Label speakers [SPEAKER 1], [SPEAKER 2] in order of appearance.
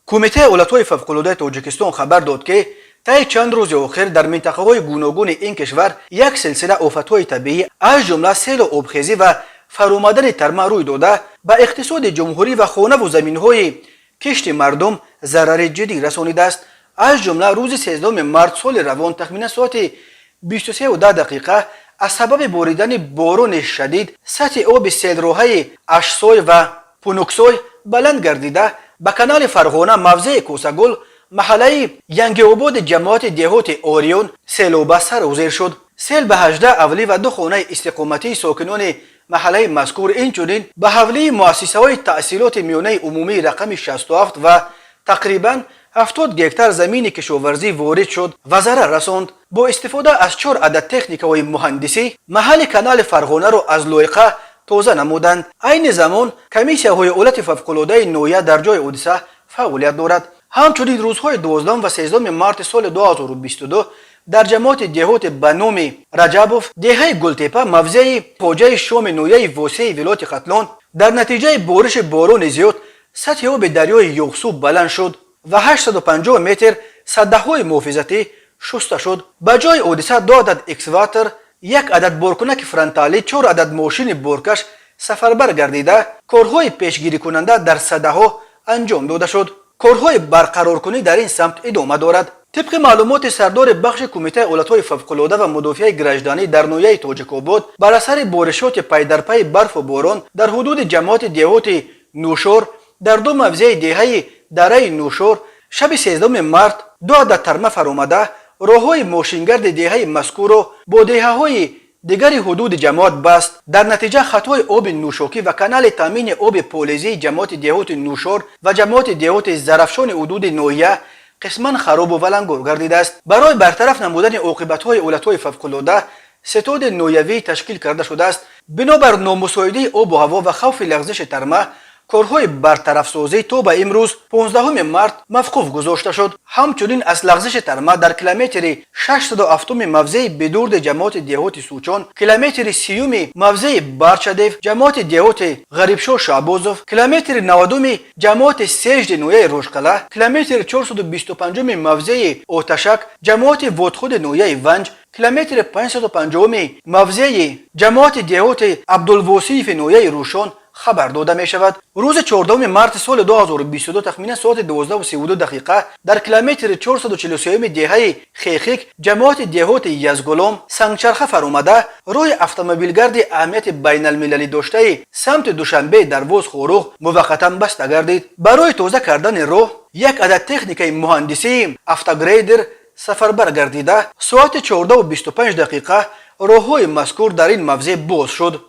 [SPEAKER 1] کمیته ایالت‌های فوق‌العاده تاجیکستان خبر داد که طی چند روز اخیر در منطقه‌های گوناگون این کشور یک سلسله آفت‌های طبیعی از جمله سیل و آبخیزی و فرآمدن ترمه روی داده به اقتصاد جمهوری و خانه و زمین‌های کشت مردم ضرر جدی رسانیده است. از جمله روز 13 مارس سال روان تخمیناً ساعت 23:10 از سبب باریدن باران شدید سطح آب سیلروهای اشسای و پونوکسای بلند گردیده به کانال فرغانه موضع کوسگل محله ینگ آباد جماعت دهات آریون سیلاب سر و زیر شد. سیل به 18 اولی و 2 خانه استقامتی ساکنان محله مذکور اینچنین به حوله مؤسسه های تحصیلات میانه عمومی رقم 67 و تقریباً 70 گکتار زمین کشاورزی وارد شد و ضرر رساند. با استفاده از 4 عدد تکنیک های مهندسی محل کانال فرغانه را از لایقه تازه نمودند. این زمان کمیسیه های ایالت فوق‌العاده نویه در جای حادثه فعالیت دارد. همچنین روزهای 12 و 13 مارس سال 2022 در جماعت دهات به نام رجبوف دهه گلتپه موضع پاجه شام نویه واسع ولایت ختلان در نتیجه بارش باران زیاد سطح آب دریای یوغسو بلند شد و 850 متر سدهای محافظتی شسته شد. به جای حادثه 2 عدد اکسواتر، 1 عدد بارکنک فرانتالی، 4 عدد ماشین بارکش سفربر گردیده کارهای پیشگیری کننده در سدها انجام داده شد. کارهای برقرارکنی در این سمت ادامه دارد. طبق معلومات سردار بخش کمیته ایالت‌های فوق‌العاده و مدافع گرجدانی در نویه تاجیک‌آباد بر اثر بارشات پی در پی برف و باران در حدود جماعت دهات نوشور در 2 موضع دهه دره نوشور شب 13 مارس 2 عدد ترمه فرآمده راههای ماشینگرد دهه مذکور را با دهه‌های دیگر حدود جماعت بست. در نتیجه خطای آب نوشاکی و کانال تامین آب پولیزی جماعت دهات نوشور و جماعت دهات زرفشان حدود نویه قسما خراب و ولنگور گردیده است. برای برطرف نمودن عاقبت‌های ایالت‌های فوق‌العاده ستاد نویوی تشکیل کرده شده است. بنابر نامساعده آب و هوا و خوف لغزش ترمه کارهای برطرف سازی تا به امروز 15 مارس موقوف گذاشته شد. همچنین از لغزش ترمه در کیلومتر 607 موضع بدورد جماعت دهات سوچان، کیلومتر 30 موضع برچدیف جماعت دهات غریبشاه شعبازوف، کیلومتر 90 جماعت سجد نویه روشقله، کیلومتر 425 موضع آتشک جماعت وادخود نویه ونج، کیلومتر 550 موضع جماعت دهات عبدالواسیف نویه روشان خبر داده می شود. روز 14 مارس سال 2022 تخمیناً ساعت 12:32 در کیلومتر 443 دهه خیخیک جماعت دهات یزگلام سنگچرخه فرآمده راه اتومبیلگرد اهمیت بین المللی داشته سمت دوشنبه دروازه خوروغ موقتا بسته گردید. برای تازه کردن راه 1 عدد تکنیک مهندسی افتاگریدر سفربر گردیده ساعت 14:25 راههای مذکور در این موضع باز شد.